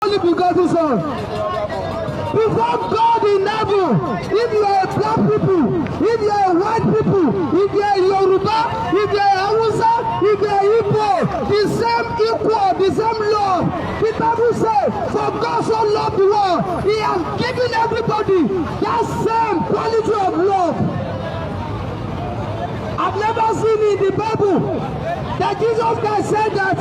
only begotten Son. Before God in heaven, if you are a black people, if you are a white people, if you are a Yoruba, if you are a Hausa, if you are Igbo, the same equal, the same love. The Bible says, for God so loved the world, He has given everybody that same quality of love. I've never seen in the Bible that Jesus Christ said that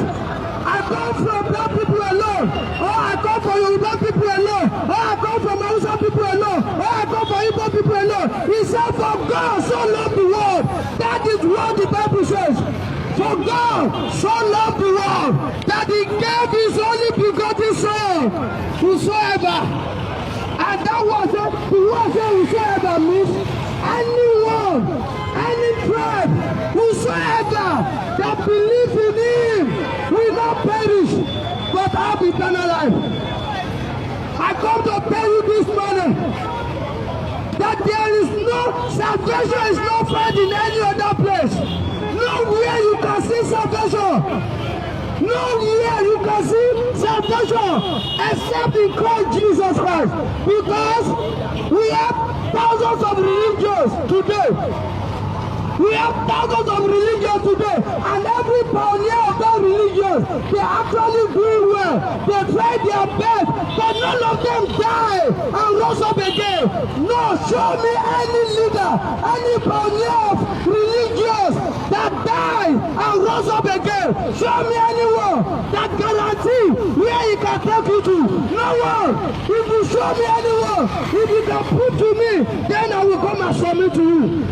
I come from black people alone, or I come from Yoruba people alone, or I come from Hausa people alone, or I come from Igbo people alone. He said, for God so loved the world. That is what the Bible says. For God so loved the world that He gave His only begotten Son, whosoever. And that was it. The word whosoever means anyone, any tribe, whosoever that believes in Him will not perish, but have eternal life. I come to tell you this morning that there is no salvation, is not found in any other place. Nowhere you can see salvation. Nowhere you can see salvation except in Christ Jesus Christ. Because we have thousands of religions today. We have thousands of religions today, and every pioneer of that religion, they actually doing well. They try their best, but none of them die and rose up again. No, show me any leader, any pioneer of religions that died and rose up again. Show me anyone that guarantee where he can take you to. No one. If you show me anyone, if you can prove to me, then I will come and submit to you.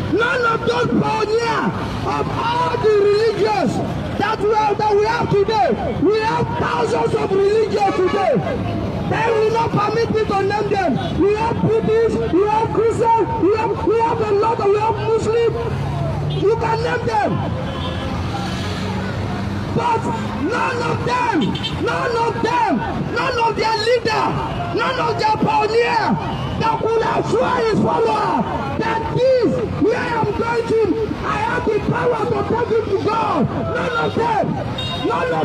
None of those pioneers of all the religions that we have today. We have thousands of religions today. They will not permit me to name them. We have Buddhists, we have Christians, we have a lot of, we have Muslims. You can name them. But none of their leader, none of their pioneer that could assure his follower that this, where I am going to, I have the power to take him to God. None of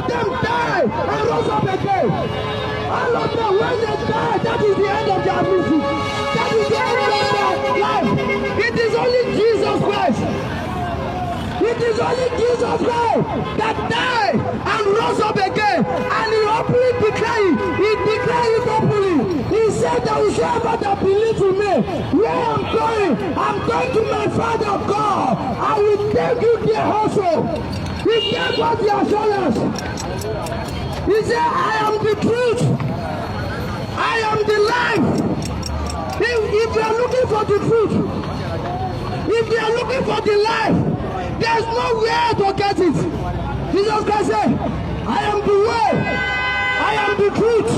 them died and rose up again. All of them, when they die, that is the end of their mission. That is the end of their life. It is only Jesus Christ. It is only Jesus Christ that died and rose up again, and He openly declared it. He declared it openly. He said that whosoever that believes in me, where I'm going to my Father God. I will take you there also. He gave us the assurance. He said, I am the truth. I am the life. If you are looking for the truth, if you are looking for the life, there's nowhere to get it. Jesus Christ said, I am the way, I am the truth,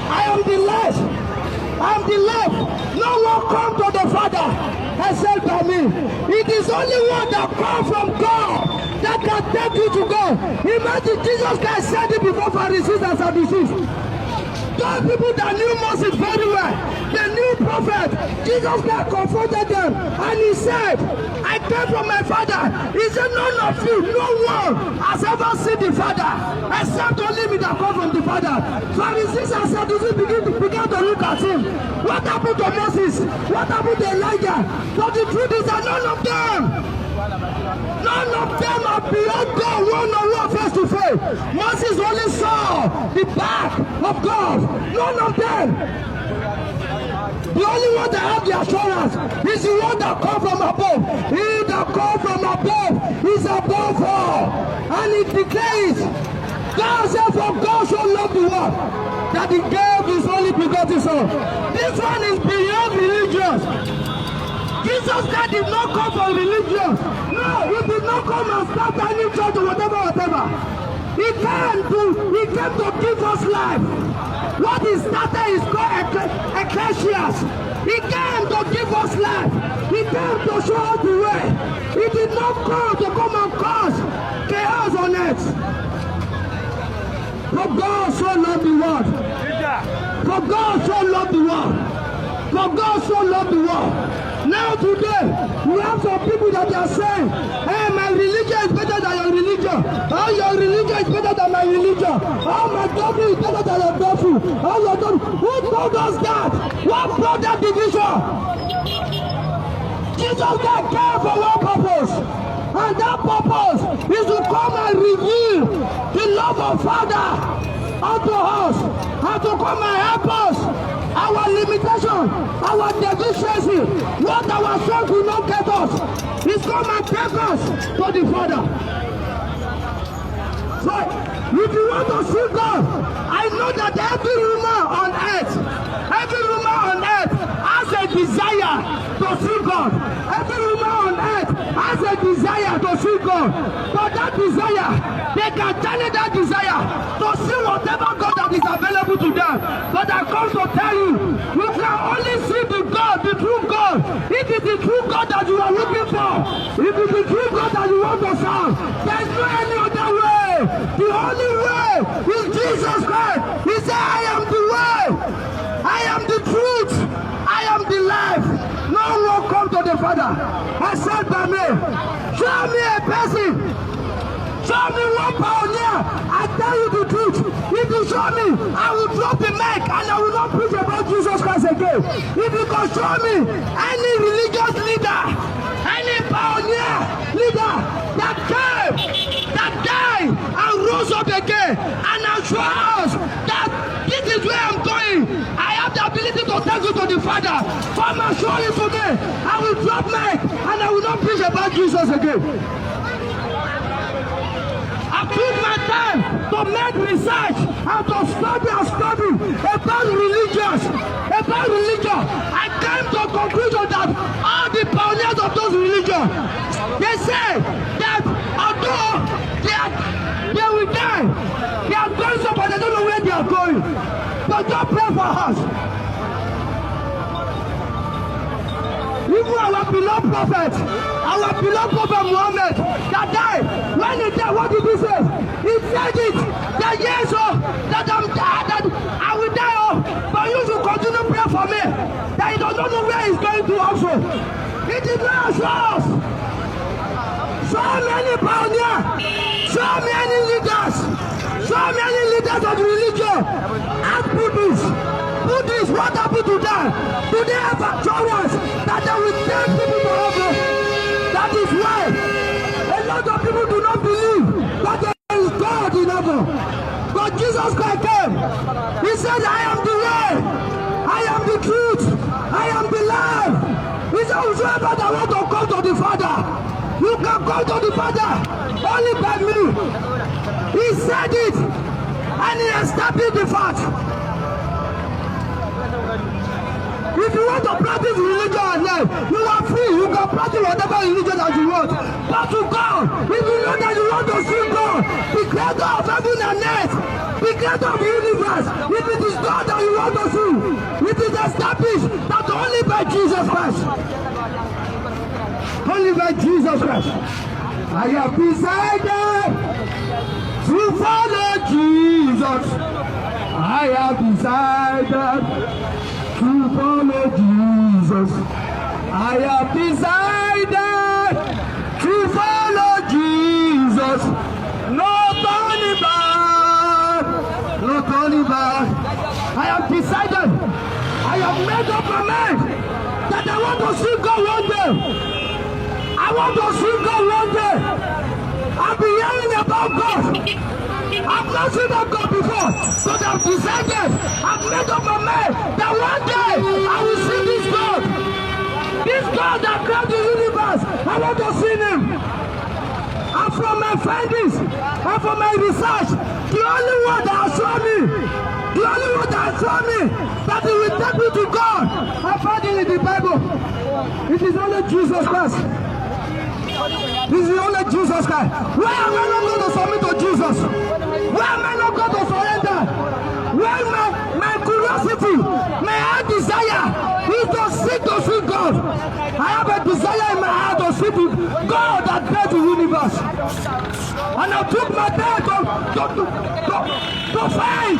I am the life, I am the life. No one comes to the Father except by me. It is only one that comes from God that can take you to God. Imagine Jesus Christ said it before Pharisees and Sadducees. Those people that knew Moses very well, they knew prophet. Jesus Christ confronted them and He said, I came from my Father. He said, none of you, no one has ever seen the Father except only me that come from the Father. Pharisees and Sadducees began to look at him. What happened to Moses? What happened to Elijah? But the truth is that none of them are beyond God one-on-one face to face. Moses only saw the back of God. None of them. The only one that have the assurance is the one that comes from above. He that comes from above is above all. And He declares, God said, for God so loved the world that He gave His only begotten Son. This one is beyond religious. Jesus Christ did not come for religion. No, He did not come and start any church or whatever. He came to give us life. What He started is called ecclesias. He came to give us life. He came to show us the way. He did not come and cause chaos on earth. For God so loved the world. For God so loved the world. For God so loved the world. Now today, we have some people that are saying, hey, my religion is better than your religion. Oh, your religion is better than my religion. Oh, my doctrine is better than your doctrine. all your daughter. Who told us that? What brought that division? Jesus Christ came for one purpose, and that purpose is to come and reveal the love of Father unto us, and to come and help us, our limitation, our deficiency, what our strength will not get us, is come and take us to the Father. So, if you want to see God, I know that every woman on earth has a desire to see God. Every woman on earth has a desire to see God. But that desire, they can channel that desire to see whatever God that is available to them. But I come to tell you, you can only see the God, the true God. If it's the true God that you are looking for, if it's the true God that you want to serve, there is no any other way. The only way is Jesus Christ. He said, I am the way, I am the truth, I am the life. No one come to the Father except by me. Show me a person. Show me one pioneer. I tell you the truth. If you show me, I will drop the mic and I will not preach about Jesus Christ again. If you can show me any religious leader, any pioneer leader that came, that died and rose up again and assure us that this is where I'm going, I have the ability to take you to the Father. Come and show you today. I will drop mic and I will not preach about Jesus again. I took my time to make research and to study about religion. I came to a conclusion that all the pioneers of those religions, they say that although they will die, they are going somewhere, they don't know where they are going. But God pray for us. Even our beloved prophet Muhammad, that died, when he died, what did he say? He said it, that yes, that I will die, but you should continue to pray for me, that he does not know where he's going to also. He did not show us. So many pioneers, so many leaders of religion, and Buddhists, what happened to them? Do they have assurance that they will take people to heaven? That is why a lot of people do not believe that there is God in heaven. But Jesus Christ came. He said, I am the way, I am the truth, I am the life. He said, whosoever that want to come to the Father, you can come to the Father only by me. He said it, and he established the fact. If you want to practice religion and life, you are free. You can practice whatever religion that you want. But to God, if you know that you want to see God, the creator of heaven and earth, the creator of the universe, if it is God that you want to see, it is established that only by Jesus Christ. Only by Jesus Christ. I have decided to follow Jesus. I have decided to follow Jesus. I have decided to follow Jesus. No turning back. No turning back. I have decided. I have made up my mind that I want to see God one day. I want to see God one day. I've been hearing about God. I've not seen that God before, but I've decided, I've made up my mind that one day I will see this God. This God that created the universe, I want to see him. And from my findings, and from my research, the only one that has shown me, that he will take me to God, I found it in the Bible. It is only Jesus Christ. This is only Jesus Christ. Why am I not going to submit to Jesus? Why am I not going to surrender? Why my curiosity, my heart desire is to see God. I have a desire in my heart to see God that created the universe. And I took my time to find